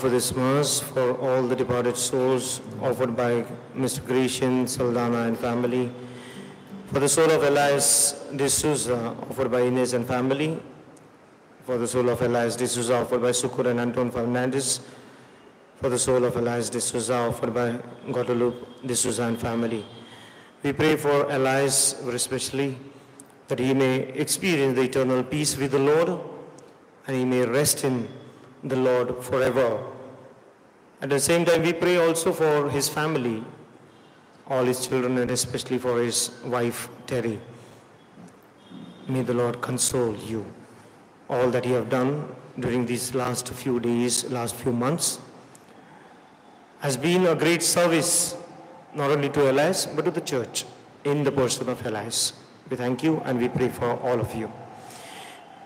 offer this Mass for all the departed souls offered by Mr. Grecian, Saldana and family, for the soul of Elias D'Souza offered by Inez and family, for the soul of Elias D'Souza offered by Sukur and Anton Fernandez, for the soul of Elias D'Souza offered by Guadalupe D'Souza and family. We pray for Elias especially, that he may experience the eternal peace with the Lord and he may rest in the Lord forever. At the same time, we pray also for his family, all his children, and especially for his wife, Terry. May the Lord console you. All that you have done during these last few days, last few months, has been a great service, not only to Elias, but to the church, in the person of Elias. We thank you and we pray for all of you.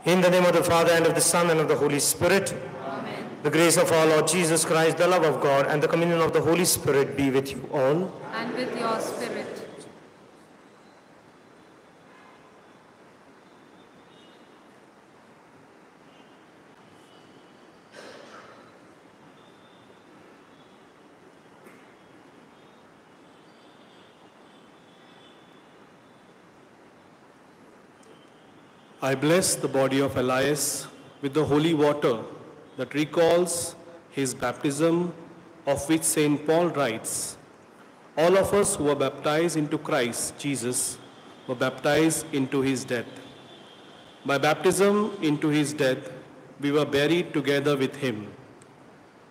In the name of the Father, and of the Son, and of the Holy Spirit, Amen. The grace of our Lord Jesus Christ, the love of God, and the communion of the Holy Spirit be with you all. And with your spirit. I bless the body of Elias with the holy water that recalls his baptism, of which St. Paul writes, all of us who were baptized into Christ Jesus were baptized into his death. By baptism into his death, we were buried together with him,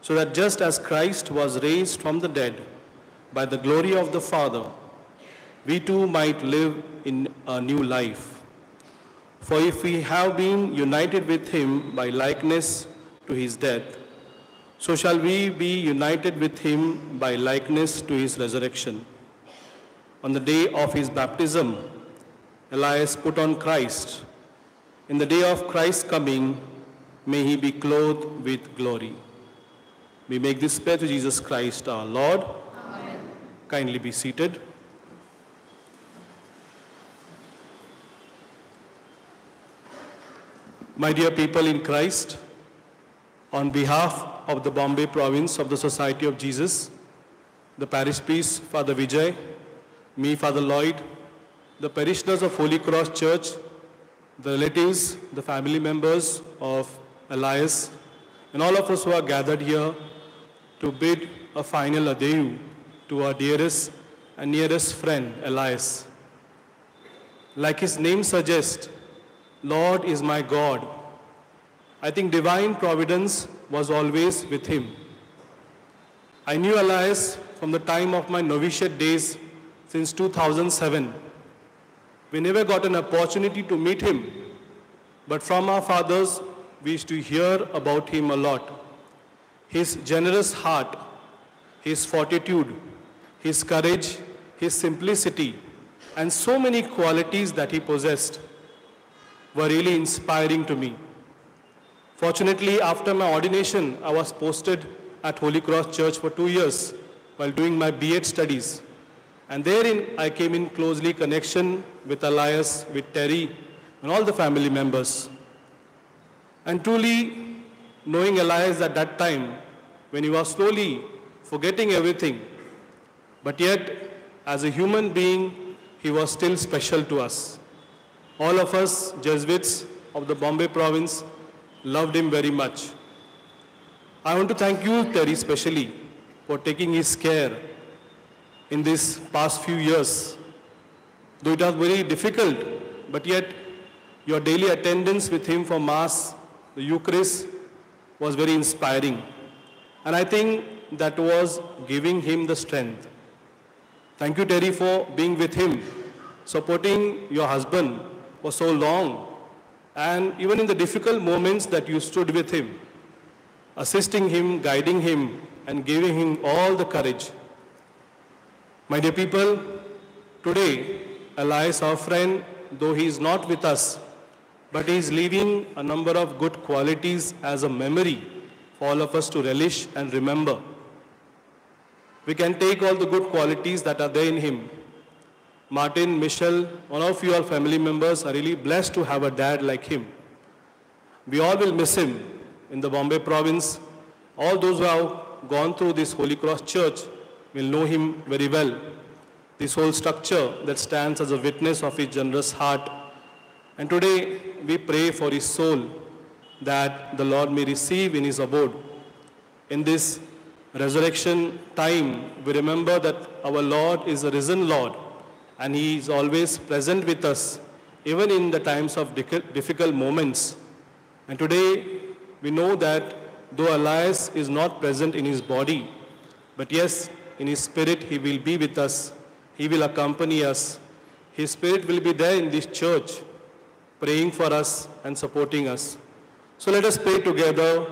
so that just as Christ was raised from the dead by the glory of the Father, we too might live in a new life. For if we have been united with him by likeness to his death, so shall we be united with him by likeness to his resurrection. On the day of his baptism, Elias put on Christ. In the day of Christ's coming, may he be clothed with glory. We make this prayer to Jesus Christ our Lord. Amen. Kindly be seated. My dear people in Christ, on behalf of the Bombay province of the Society of Jesus, the parish priest, Father Vijay, me, Father Lloyd, the parishioners of Holy Cross Church, the relatives, the family members of Elias, and all of us who are gathered here to bid a final adieu to our dearest and nearest friend, Elias. Like his name suggests, Lord is my God. I think divine providence was always with him. I knew Elias from the time of my novitiate days since 2007. We never got an opportunity to meet him, but from our fathers, we used to hear about him a lot. His generous heart, his fortitude, his courage, his simplicity, and so many qualities that he possessed were really inspiring to me. Fortunately, after my ordination, I was posted at Holy Cross Church for 2 years while doing my B.Ed studies. And therein, I came in closely connection with Elias, with Terry, and all the family members. And truly, knowing Elias at that time, when he was slowly forgetting everything, but yet, as a human being, he was still special to us. All of us, Jesuits of the Bombay province, loved him very much. I want to thank you, Terry, especially, for taking his care in these past few years. Though it was very difficult, but yet your daily attendance with him for Mass, the Eucharist, was very inspiring. And I think that was giving him the strength. Thank you, Terry, for being with him, supporting your husband for so long, and even in the difficult moments that you stood with him, assisting him, guiding him, and giving him all the courage. My dear people, today, Elias, our friend, though he is not with us, but he is leaving a number of good qualities as a memory for all of us to relish and remember. We can take all the good qualities that are there in him. Martin, Michelle, one of you all family members are really blessed to have a dad like him. We all will miss him in the Bombay province, All those who have gone through this Holy Cross Church will know him very well. This whole structure that stands as a witness of his generous heart. And today we pray for his soul that the Lord may receive in his abode. In this resurrection time, we remember that our Lord is a risen Lord and he is always present with us, even in the times of difficult moments. And today we know that though Elias is not present in his body, but yes, in his spirit he will be with us. He will accompany us. His spirit will be there in this church, praying for us and supporting us. So let us pray together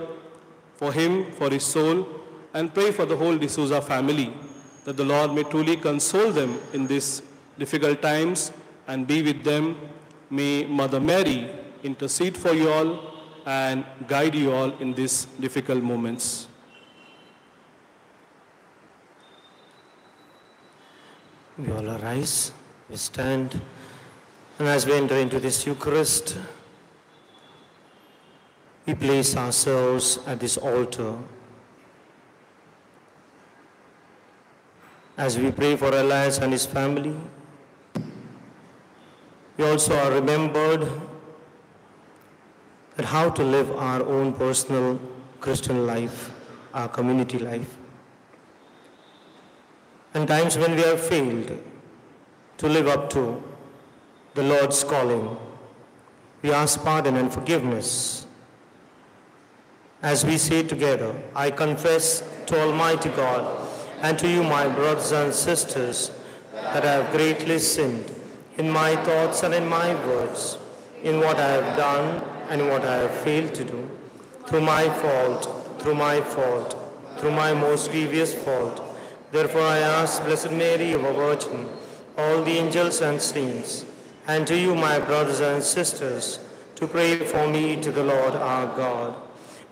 for him, for his soul, and pray for the whole D'Souza family, that the Lord may truly console them in these difficult times and be with them. May Mother Mary intercede for you all and guide you all in these difficult moments. We all arise, we stand, and as we enter into this Eucharist, we place ourselves at this altar. As we pray for Elias and his family, we also are remembered that how to live our own personal Christian life, our community life. And times when we have failed to live up to the Lord's calling, we ask pardon and forgiveness. As we say together, I confess to Almighty God and to you, my brothers and sisters, that I have greatly sinned in my thoughts and in my words, in what I have done and what I have failed to do, through my fault, through my most grievous fault. Therefore I ask Blessed Mary, our Virgin, all the angels and saints, and to you, my brothers and sisters, to pray for me to the Lord our God.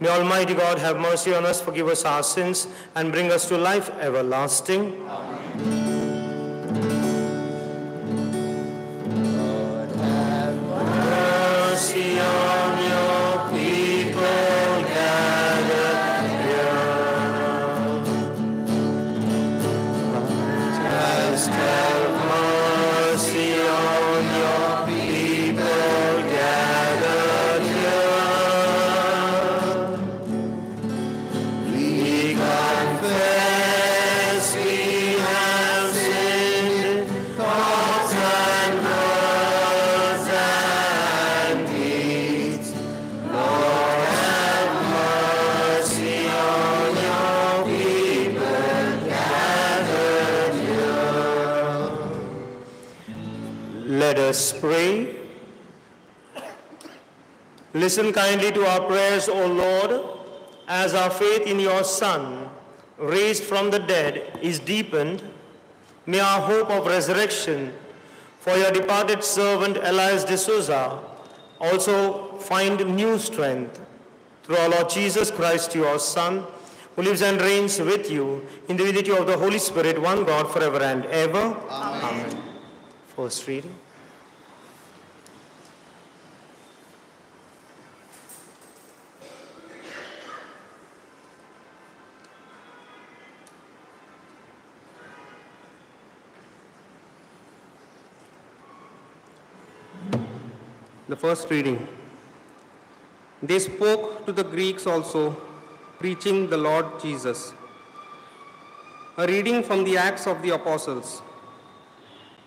May Almighty God have mercy on us, forgive us our sins, and bring us to life everlasting. Lord, have mercy on your people gathered here. Christ, have mercy on your people gathered here. We confess we have sinned, thoughts and words and deeds. Lord, have mercy on your people gathered here. Let us pray. Listen kindly to our prayers, O Lord, as our faith in your Son, raised from the dead, is deepened. May our hope of resurrection for your departed servant Elias D'Souza also find new strength through our Lord Jesus Christ, your Son, who lives and reigns with you in the unity of the Holy Spirit, one God, forever and ever. Amen. First reading. The first reading. They spoke to the Greeks also, preaching the Lord Jesus. A reading from the Acts of the Apostles.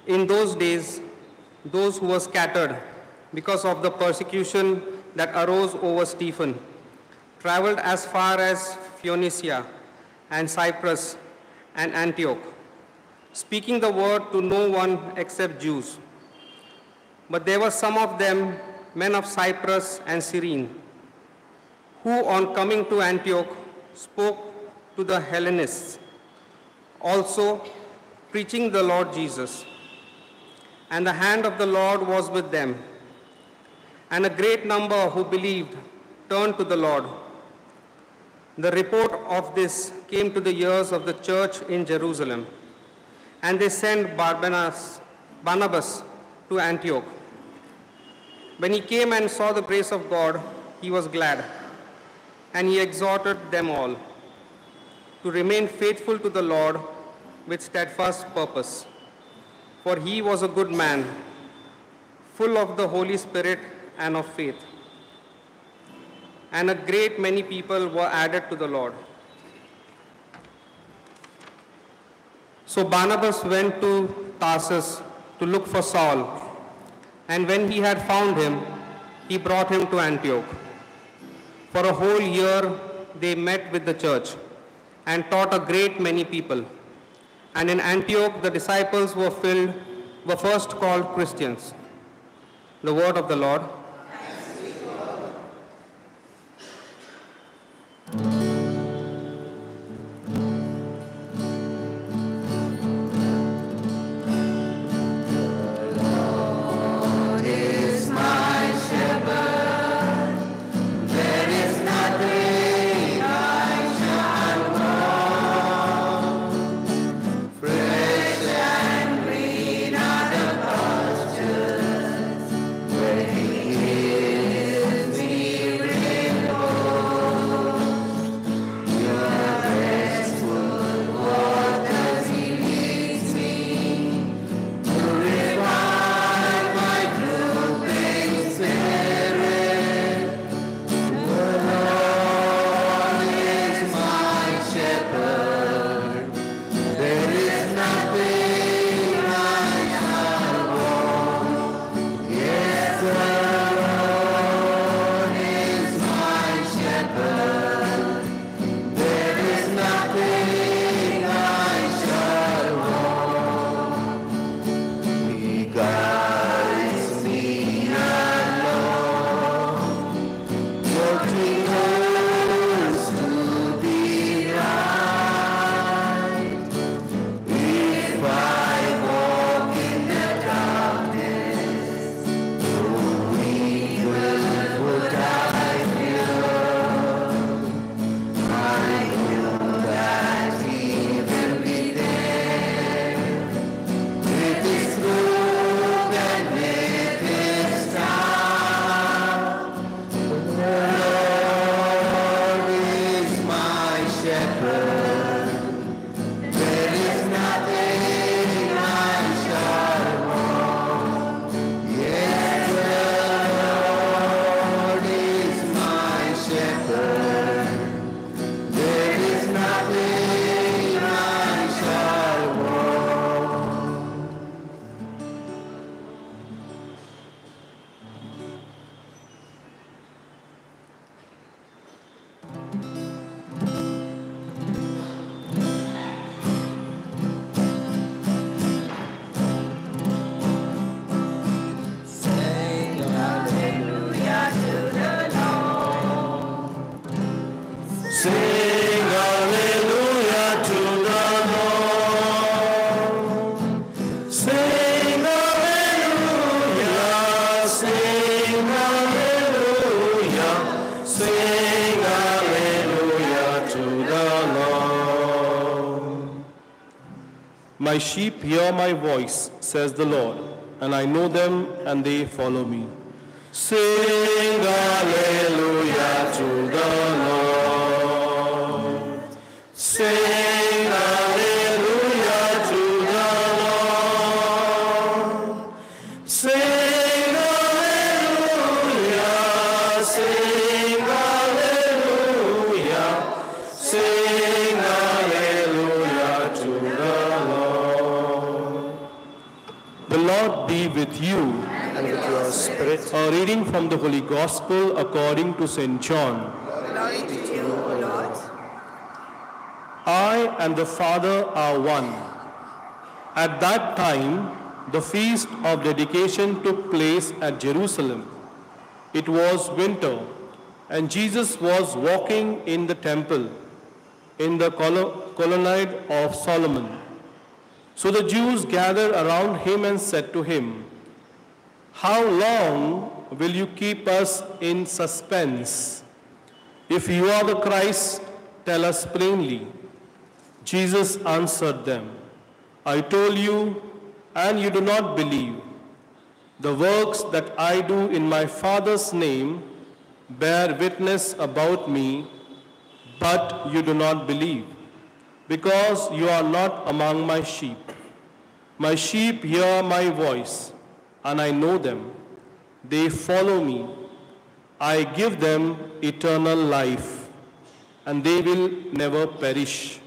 In those days, those who were scattered because of the persecution that arose over Stephen traveled as far as Phoenicia and Cyprus and Antioch, speaking the word to no one except Jews. But there were some of them, men of Cyprus and Cyrene, who on coming to Antioch spoke to the Hellenists, also preaching the Lord Jesus. And the hand of the Lord was with them. And a great number who believed turned to the Lord. The report of this came to the ears of the church in Jerusalem, and they sent Barnabas to Antioch. When he came and saw the grace of God, he was glad, and he exhorted them all, to remain faithful to the Lord with steadfast purpose. For he was a good man, full of the Holy Spirit and of faith. And a great many people were added to the Lord. So Barnabas went to Tarsus to look for Saul, and when he had found him, he brought him to Antioch. For a whole year they met with the church and taught a great many people. And in Antioch the disciples were first called Christians. The word of the Lord. My sheep hear my voice, says the Lord, and I know them and they follow me. Sing hallelujah to the Lord. Sing hallelujah to the Lord. Sing hallelujah, sing hallelujah, sing hallelujah to the Lord. The Lord be with you. And with your spirit. A reading from the Holy Gospel according to St. John. Glory to you, O Lord. I and the Father are one. At that time, the feast of dedication took place at Jerusalem. It was winter, and Jesus was walking in the temple, in the colonnade of Solomon. So the Jews gathered around him and said to him, "How long will you keep us in suspense? If you are the Christ, tell us plainly." Jesus answered them, "I told you, and you do not believe. The works that I do in my Father's name bear witness about me, but you do not believe. because you are not among my sheep. My sheep hear my voice, and I know them. They follow me. I give them eternal life, and they will never perish.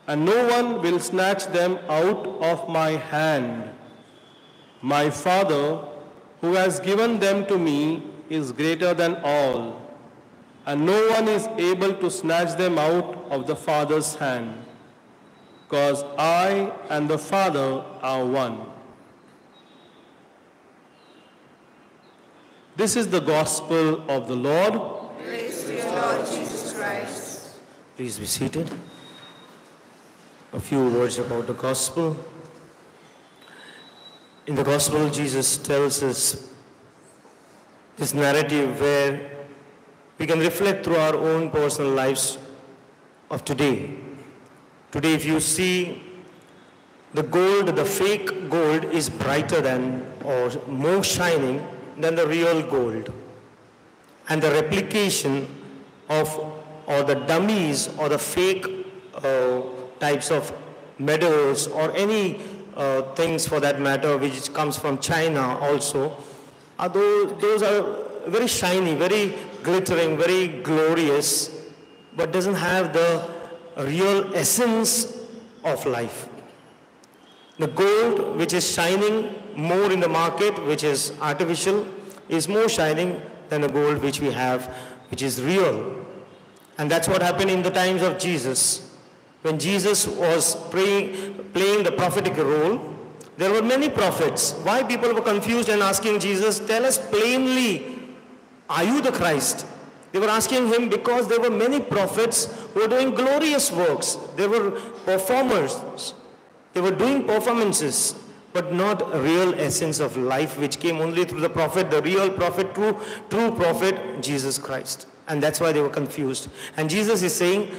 And no one will snatch them out of my hand. My Father, who has given them to me, is greater than all, and no one is able to snatch them out of the Father's hand, because I and the Father are one. This is the gospel of the Lord. Praise to you, Lord Jesus Christ. Please be seated. A few words about the gospel. In the gospel, Jesus tells us this narrative where we can reflect through our own personal lives of today. Today, if you see the gold, the fake gold is brighter than or more shining than the real gold. And the replication of or the dummies or the fake types of medals or any things for that matter which comes from China also, those are very shiny, very glittering, very glorious, but doesn't have the real essence of life. The gold which is shining more in the market, which is artificial, is more shining than the gold which we have, which is real. And that's what happened in the times of Jesus. When Jesus was playing the prophetic role, there were many prophets. Why people were confused and asking Jesus, tell us plainly, are you the Christ? They were asking him because there were many prophets who were doing glorious works. They were performers. They were doing performances, but not a real essence of life, which came only through the prophet, the real prophet, true prophet, Jesus Christ. And that's why they were confused. And Jesus is saying,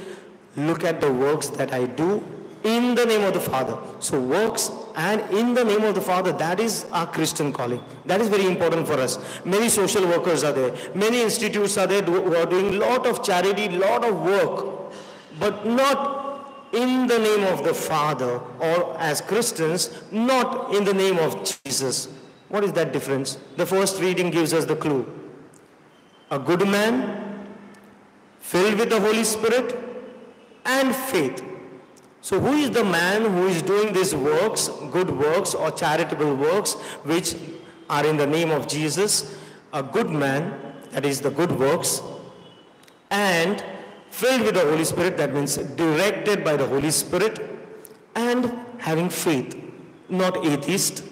look at the works that I do in the name of the Father. So works and in the name of the Father, that is our Christian calling. That is very important for us. Many social workers are there. Many institutes are there who are doing a lot of charity, lot of work, but not in the name of the Father, or as Christians, not in the name of Jesus. What is that difference? The first reading gives us the clue. A good man, filled with the Holy Spirit and faith. So who is the man who is doing these works, good works or charitable works, which are in the name of Jesus? A good man, that is the good works, and filled with the Holy Spirit, that means directed by the Holy Spirit, and having faith, not atheist,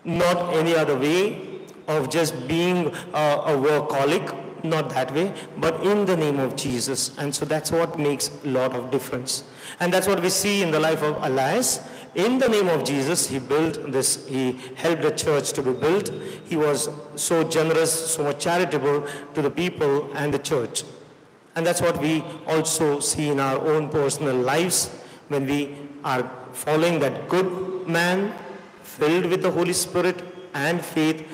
not any other way of just being a workaholic, not that way, but in the name of Jesus. And so that's what makes a lot of difference. And that's what we see in the life of Elias. In the name of Jesus, he built this, he helped the church to be built. He was so generous, so much charitable to the people and the church. And that's what we also see in our own personal lives when we are following that good man filled with the Holy Spirit and faith.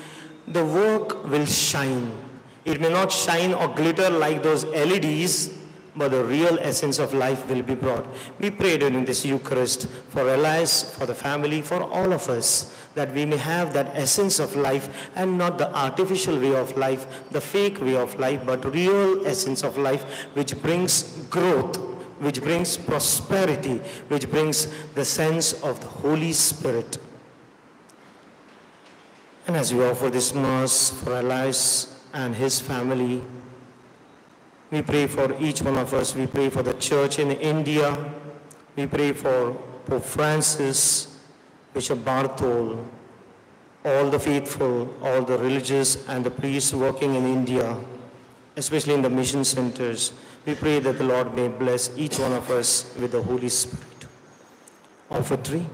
The work will shine. It may not shine or glitter like those LEDs, but the real essence of life will be brought. We pray during this Eucharist for Elias, for the family, for all of us, that we may have that essence of life and not the artificial way of life, the fake way of life, but real essence of life which brings growth, which brings prosperity, which brings the sense of the Holy Spirit. And as we offer this Mass for Elias and his family, we pray for each one of us. We pray for the church in India. We pray for Pope Francis, Bishop Barthol, all the faithful, all the religious and the priests working in India, especially in the mission centers. We pray that the Lord may bless each one of us with the Holy Spirit. Offertory.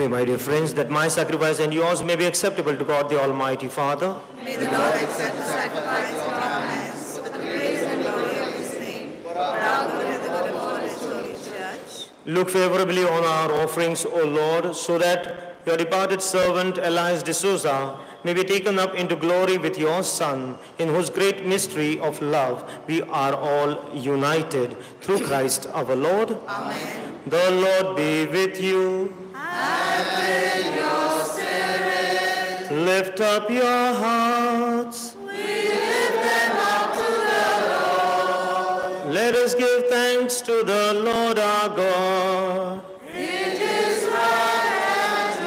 Pray, my dear friends, that my sacrifice and yours may be acceptable to God the Almighty Father. May the Lord accept the sacrifice of our hands for the praise and glory of his name, for our good and the good of all his holy church. Look favorably on our offerings, O Lord, so that your departed servant Elias de Souza may be taken up into glory with your Son, in whose great mystery of love we are all united. Through Christ our Lord. Amen. The Lord be with you. And with your spirit, Lift up your hearts. we lift them up to the Lord. Let us give thanks to the Lord our God. It is right and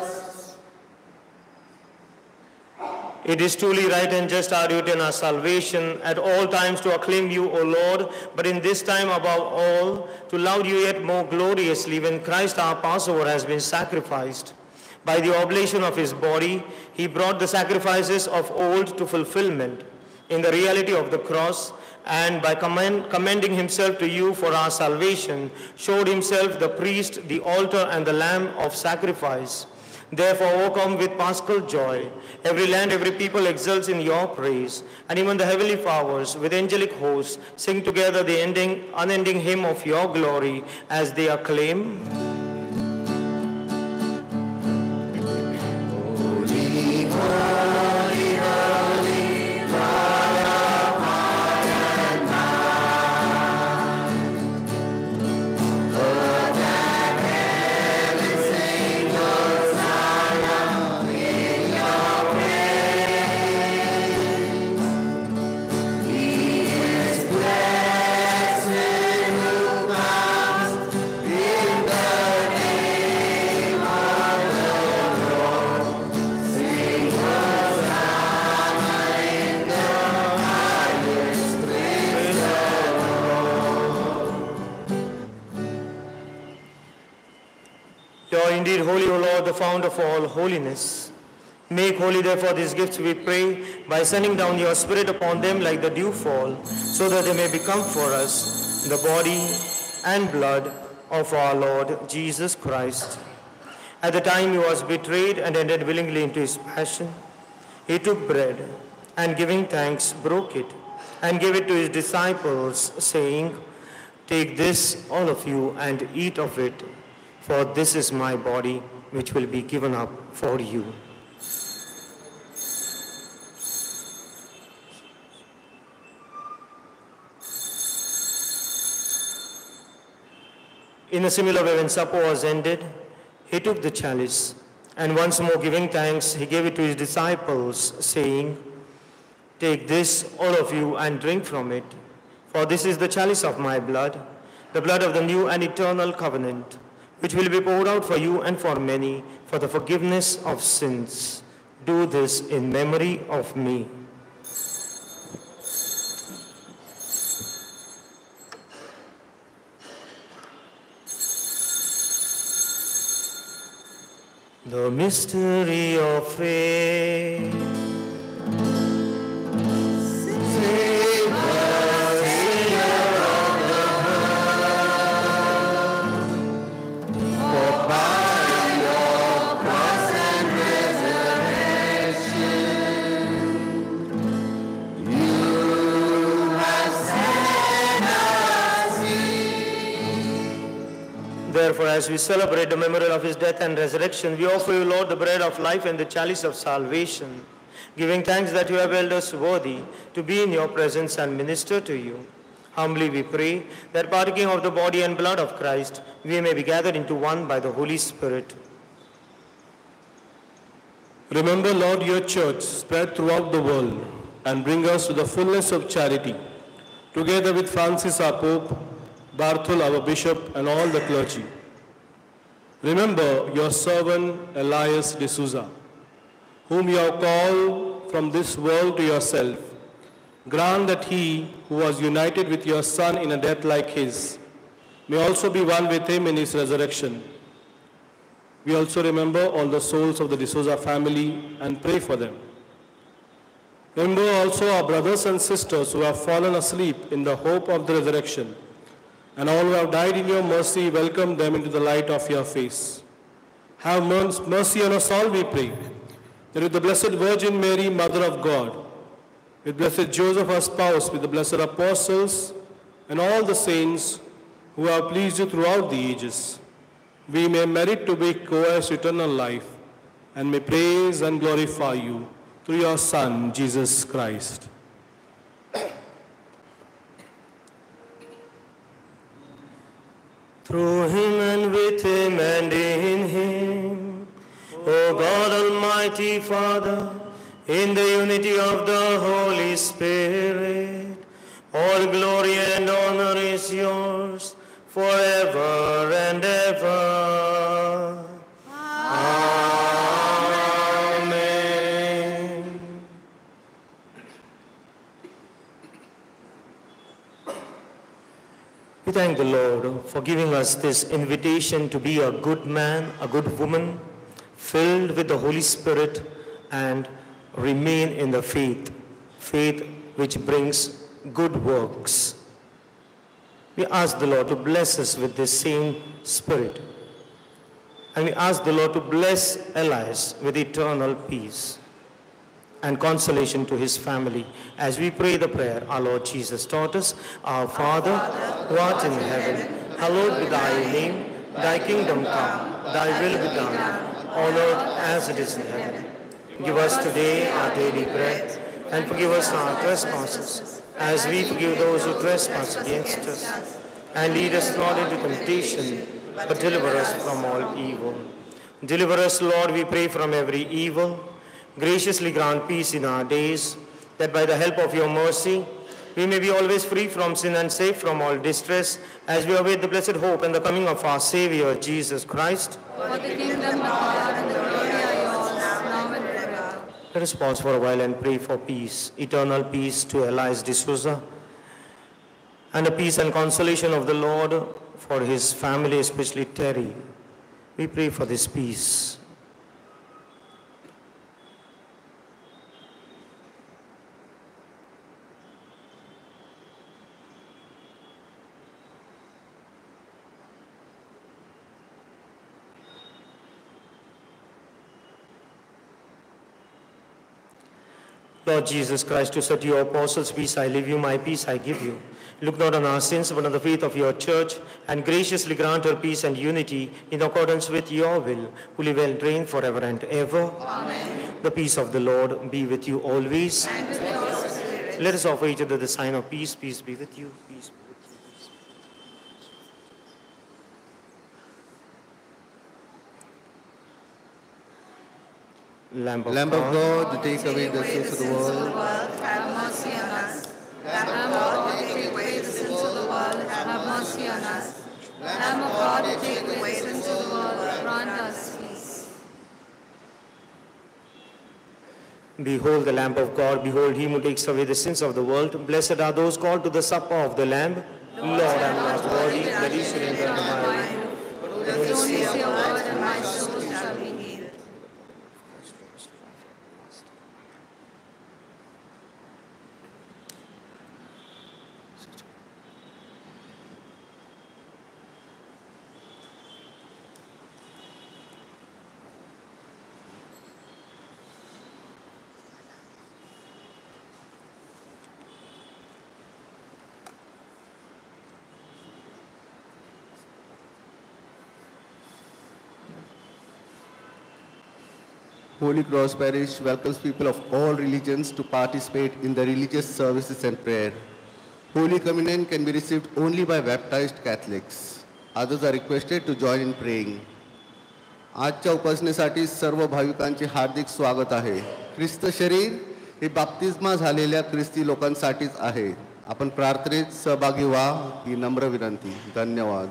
just. It is truly right and just our duty and our salvation at all times to acclaim you, O Lord, but in this time above all, to love you yet more gloriously when Christ our Passover has been sacrificed. By the oblation of his body, he brought the sacrifices of old to fulfillment in the reality of the cross, and by commending himself to you for our salvation, showed himself the priest, the altar, and the lamb of sacrifice. Therefore, overcome with paschal joy, every land, every people exults in your praise, and even the heavenly powers with angelic hosts sing together the unending hymn of your glory as they acclaim. You are indeed holy, O Lord, the fount of all holiness. Make holy, therefore, these gifts, we pray, by sending down your Spirit upon them like the dewfall, so that they may become for us the body and blood of our Lord Jesus Christ. At the time he was betrayed and entered willingly into his passion, he took bread and, giving thanks, broke it and gave it to his disciples, saying, "Take this, all of you, and eat of it, for this is my body, which will be given up for you." In a similar way, when supper was ended, he took the chalice, and once more giving thanks, he gave it to his disciples, saying, "Take this, all of you, and drink from it, for this is the chalice of my blood, the blood of the new and eternal covenant, which will be poured out for you and for many for the forgiveness of sins. Do this in memory of me." The mystery of faith. Save us, Savior of the world, for by your cross and resurrection, you have set us free. Therefore, as we celebrate the memorial of his death and resurrection, we offer you, Lord, the bread of life and the chalice of salvation, giving thanks that you have held us worthy to be in your presence and minister to you. Humbly we pray that, partaking of the body and blood of Christ, we may be gathered into one by the Holy Spirit. Remember, Lord, your church spread throughout the world and bring us to the fullness of charity, together with Francis our Pope, Barthol our Bishop, and all the clergy. Remember your servant Elias de Souza, whom you have called from this world to yourself. Grant that he, who was united with your Son in a death like his, may also be one with him in his resurrection. We also remember all the souls of the De Souza family and pray for them. Remember also our brothers and sisters who have fallen asleep in the hope of the resurrection, and all who have died in your mercy, welcome them into the light of your face. Have mercy on us all, we pray, that with the Blessed Virgin Mary, Mother of God, with Blessed Joseph, our spouse, with the blessed apostles, and all the saints who have pleased you throughout the ages, we may merit to be co-heirs to eternal life, and may praise and glorify you through your Son, Jesus Christ. Through him and with him and in him, O God Almighty Father, in the unity of the Holy Spirit, all glory and honor is yours forever and ever. Amen. We thank the Lord for giving us this invitation to be a good man, a good woman, filled with the Holy Spirit and remain in the faith which brings good works. We ask the Lord to bless us with this same Spirit. And we ask the Lord to bless Elias with eternal peace and consolation to his family. As we pray the prayer our Lord Jesus taught us, Our Father, who art in heaven, hallowed be thy name. Thy kingdom come, thy will be done, on earth as it is in heaven. Give us today our daily bread, and forgive us our trespasses, as we forgive those who trespass against us. And lead us not into temptation, but deliver us from all evil. Deliver us, Lord, we pray, from every evil. Graciously grant peace in our days, that by the help of your mercy, we may be always free from sin and safe from all distress, as we await the blessed hope and the coming of our Savior, Jesus Christ. For the kingdom, the power, and the glory are yours, now and forever. Let us pause for a while and pray for peace, eternal peace to Elias D'Souza, and the peace and consolation of the Lord for his family, especially Terry. We pray for this peace. Lord Jesus Christ, who said to your apostles, peace I leave you, my peace I give you. Look not on our sins, but on the faith of your church, and graciously grant her peace and unity in accordance with your will, who live and reign forever and ever. Amen. The peace of the Lord be with you always. And with your spirit. Let us offer each other the sign of peace. Peace be with you. Peace be with you. Lamb of God, to take away the sins of the world. Have mercy on us. Lamb of God, to take away the sins of the world, have mercy on us. Lamb of God, to take away the sins of the world, grant us peace. Behold the Lamb of God, behold him who takes away the sins of the world. Blessed are those called to the supper of the Lamb. Lord, I am not worthy that you should enter into my home. But only say a word, and my soul shall be healed. Holy Cross Parish welcomes people of all religions to participate in the religious services and prayer. Holy Communion can be received only by baptized Catholics. Others are requested to join in praying. आजच्या उपासनेसाठी सर्व भाविकांचे हार्दिक स्वागत आहे. ख्रिस्त शरीर हे बाप्तिस्मा झालेल्या ख्रिस्ती लोकांसाठीच आहे. आपण प्रार्थनेत सहभागी व्हा ही नम्र विनंती. धन्यवाद.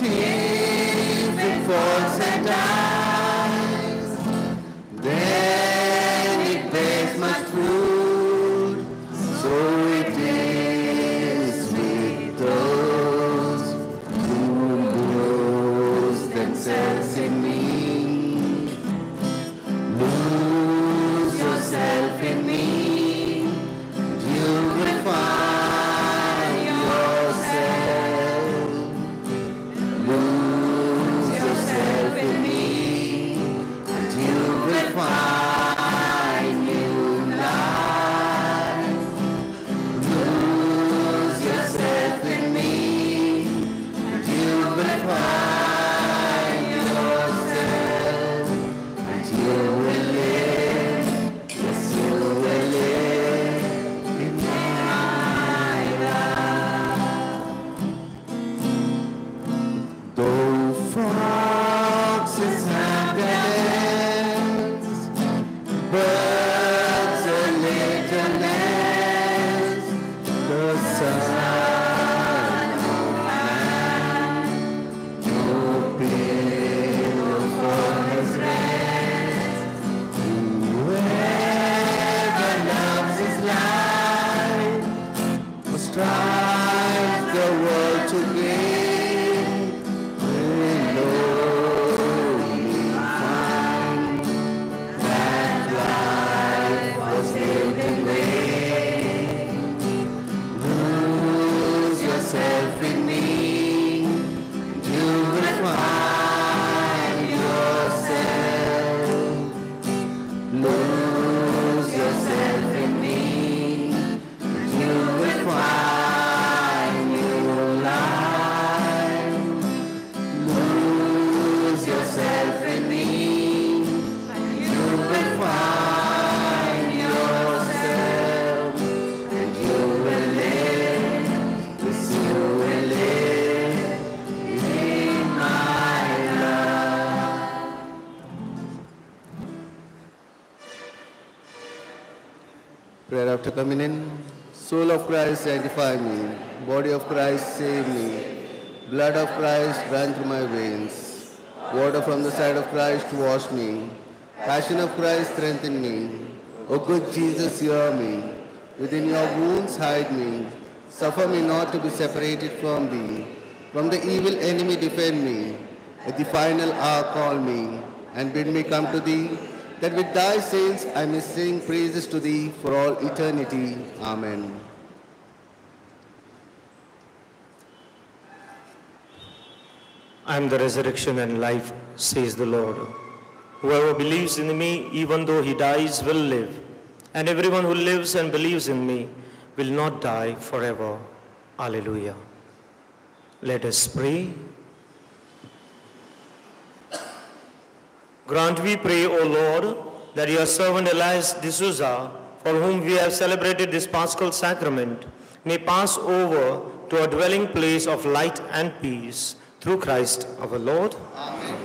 if it falls and dies, then it bears much fruit. So it is with those who lose themselves in me. Lose yourself in me, and you will find yourself. Lose yourself in me, and you will find new life. Lose yourself in me, and you will find yourself. And you will live, yes, you will live in my life. Though foxes have their nets, birds a little nest, the Son of Man, no pillow for his rest. Whoever loves his life must strive the world to gain, will only find that life was lived in vain. Lose yourself in me, and you will find yourself. Lose yourself in me, and you will find new life. Lose yourself in me, and you will find yourself. And you will live, yes, you will live in my love. Prayer after communion. Soul of Christ, sanctify me. Body of Christ, save me. Blood of Christ, run through my veins. Water from the side of Christ, wash me. Passion of Christ, strengthen me. O good Jesus, hear me. Within your wounds, hide me. Suffer me not to be separated from thee. From the evil enemy, defend me. At the final hour, call me, and bid me come to thee, that with thy saints I may sing praises to thee for all eternity. Amen. I am the resurrection and life, says the Lord. Whoever believes in me, even though he dies, will live. And everyone who lives and believes in me will not die forever. Alleluia. Let us pray. Grant, we pray, O Lord, that your servant Elias D'Souza, for whom we have celebrated this Paschal sacrament, may pass over to a dwelling place of light and peace through Christ our Lord. Amen.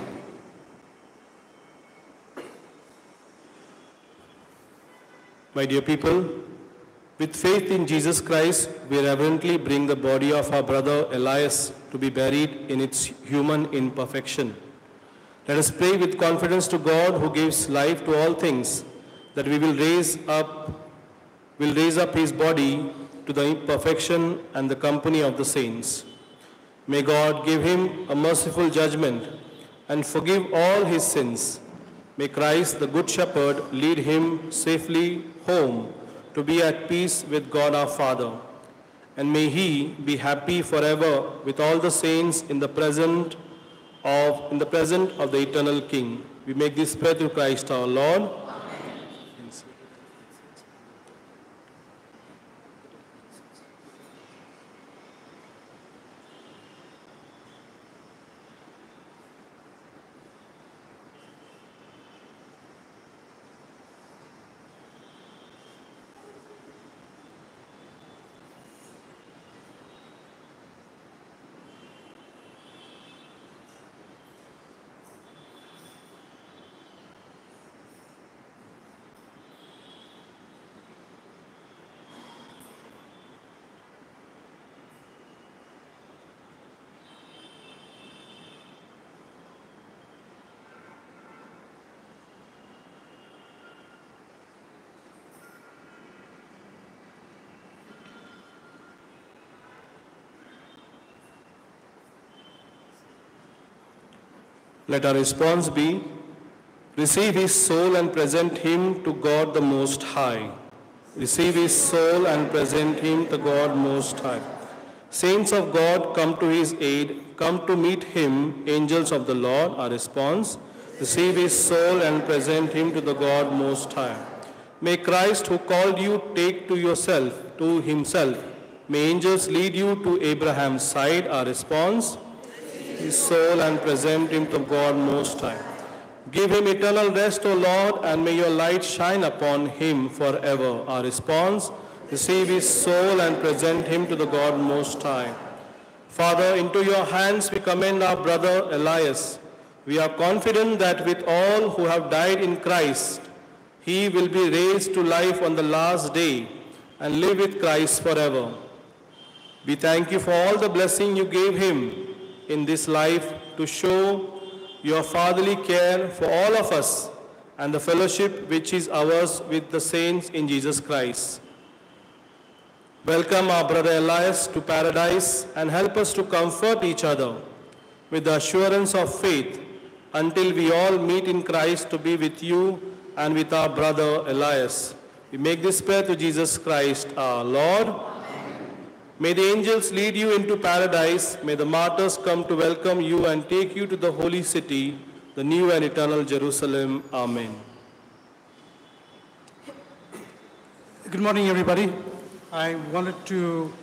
My dear people, with faith in Jesus Christ, we reverently bring the body of our brother Elias to be buried in its human imperfection. Let us pray with confidence to God, who gives life to all things, that we will raise up his body to the perfection and the company of the saints. May God give him a merciful judgment and forgive all his sins. May Christ, the Good Shepherd, lead him safely home to be at peace with God our Father. And may he be happy forever with all the saints in the present of the eternal King. We make this prayer through Christ our Lord. Amen. Let our response be, receive his soul and present him to God the Most High. Receive his soul and present him to God Most High. Saints of God, come to his aid, come to meet him, angels of the Lord. Our response, receive his soul and present him to the God Most High. May Christ, who called you, take to himself. May angels lead you to Abraham's side. Our response, his soul and present him to God Most High. Give him eternal rest, O Lord, and may your light shine upon him forever. Our response, receive his soul and present him to the God Most High. Father, into your hands we commend our brother Elias. We are confident that with all who have died in Christ, he will be raised to life on the last day and live with Christ forever. We thank you for all the blessing you gave him in this life to show your fatherly care for all of us and the fellowship which is ours with the saints in Jesus Christ. Welcome our brother Elias to paradise and help us to comfort each other with the assurance of faith until we all meet in Christ to be with you and with our brother Elias. We make this prayer to Jesus Christ our Lord. May the angels lead you into paradise. May the martyrs come to welcome you and take you to the holy city, the new and eternal Jerusalem. Amen. Good morning, everybody. I wanted to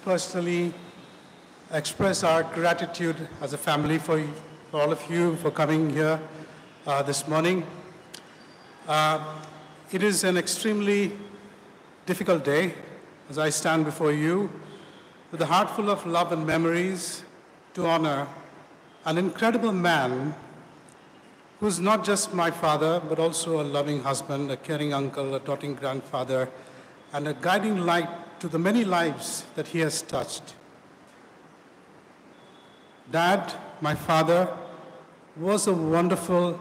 personally express our gratitude as a family for all of you for coming here this morning. It is an extremely difficult day as I stand before you with a heart full of love and memories to honor an incredible man who's not just my father, but also a loving husband, a caring uncle, a doting grandfather, and a guiding light to the many lives that he has touched. Dad, my father, was a wonderful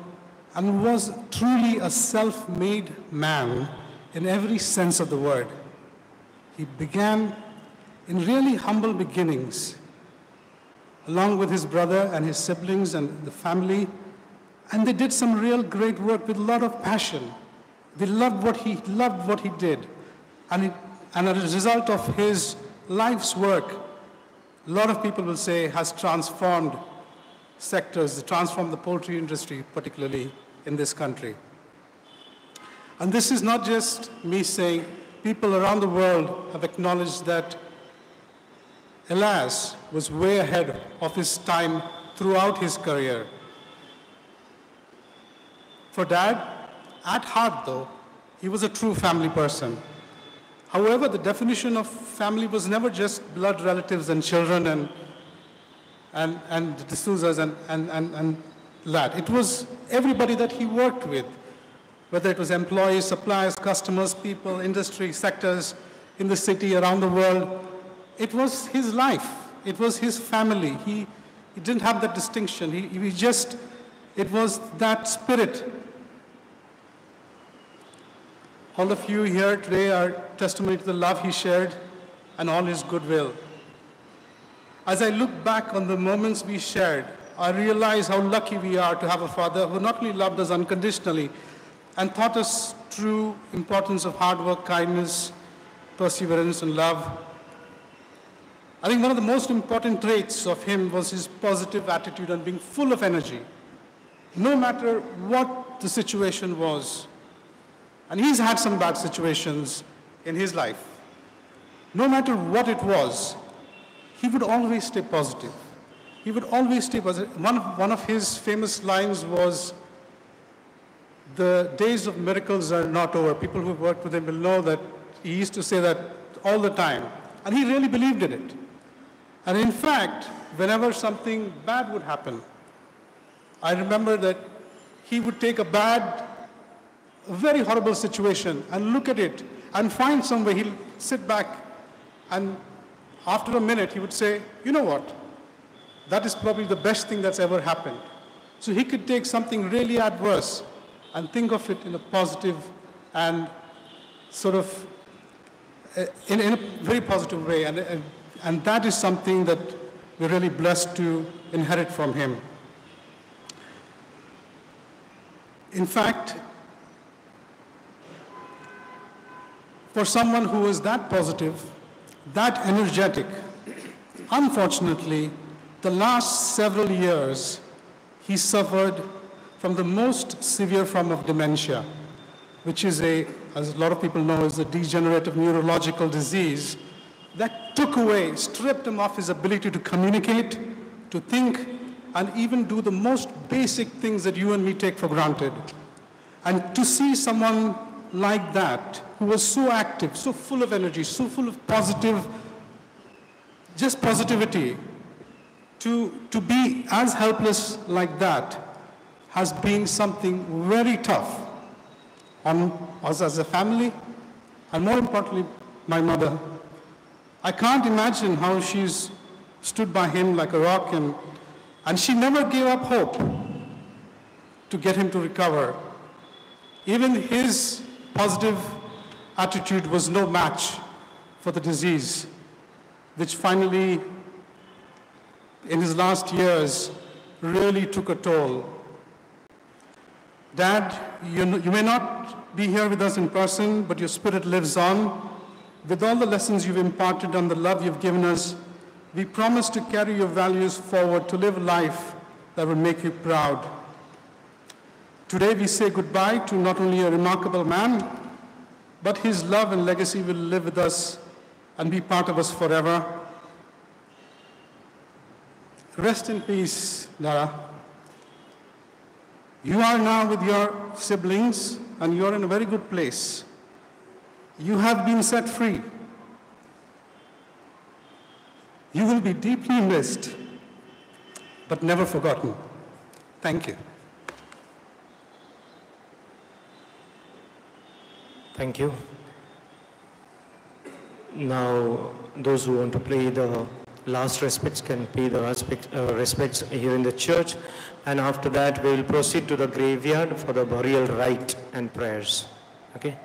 and was truly a self-made man in every sense of the word. He began in really humble beginnings, along with his brother and his siblings and the family, and they did some real great work with a lot of passion. They loved what he did. And as a result of his life's work, a lot of people will say has transformed sectors, transformed the poultry industry, particularly in this country. And this is not just me saying, people around the world have acknowledged that Elias was way ahead of his time throughout his career. For Dad, at heart though, he was a true family person. However, the definition of family was never just blood relatives and children and D'Souza's and that. It was everybody that he worked with, whether it was employees, suppliers, customers, people, industry, sectors in the city, around the world. It was his life. It was his family. He didn't have that distinction. It was that spirit. All of you here today are testimony to the love he shared and all his goodwill. As I look back on the moments we shared, I realize how lucky we are to have a father who not only loved us unconditionally and taught us true importance of hard work, kindness, perseverance, and love. I think one of the most important traits of him was his positive attitude and being full of energy, no matter what the situation was. And he's had some bad situations in his life. No matter what it was, he would always stay positive. He would always stay positive. One of his famous lines was, "The days of miracles are not over." People who worked with him will know that he used to say that all the time. And he really believed in it. And in fact, whenever something bad would happen, I remember that he would take a very horrible situation and look at it and find some way. He'll sit back and after a minute he would say, "You know what? That is probably the best thing that's ever happened." So he could take something really adverse and think of it in a positive and sort of in a very positive way. And that is something that we're really blessed to inherit from him. In fact, for someone who is that positive, that energetic, unfortunately, the last several years, he suffered from the most severe form of dementia, which is as a lot of people know, is a degenerative neurological disease that took away, stripped him of his ability to communicate, to think, and even do the most basic things that you and me take for granted. And to see someone like that, who was so active, so full of energy, so full of just positivity, to be as helpless like that has been something very tough on us as a family, and more importantly, my mother. I can't imagine how she's stood by him like a rock, and she never gave up hope to get him to recover. Even his positive attitude was no match for the disease, which finally, in his last years, really took a toll. Dad, you may not be here with us in person, but your spirit lives on. With all the lessons you've imparted and the love you've given us, we promise to carry your values forward, to live a life that will make you proud. Today we say goodbye to not only a remarkable man, but his love and legacy will live with us and be part of us forever. Rest in peace, Lara. You are now with your siblings, and you are in a very good place. You have been set free. You will be deeply missed, but never forgotten. Thank you. Thank you. Now, those who want to pay the last respects can pay the respects here in the church, and after that we will proceed to the graveyard for the burial rite and prayers. Okay?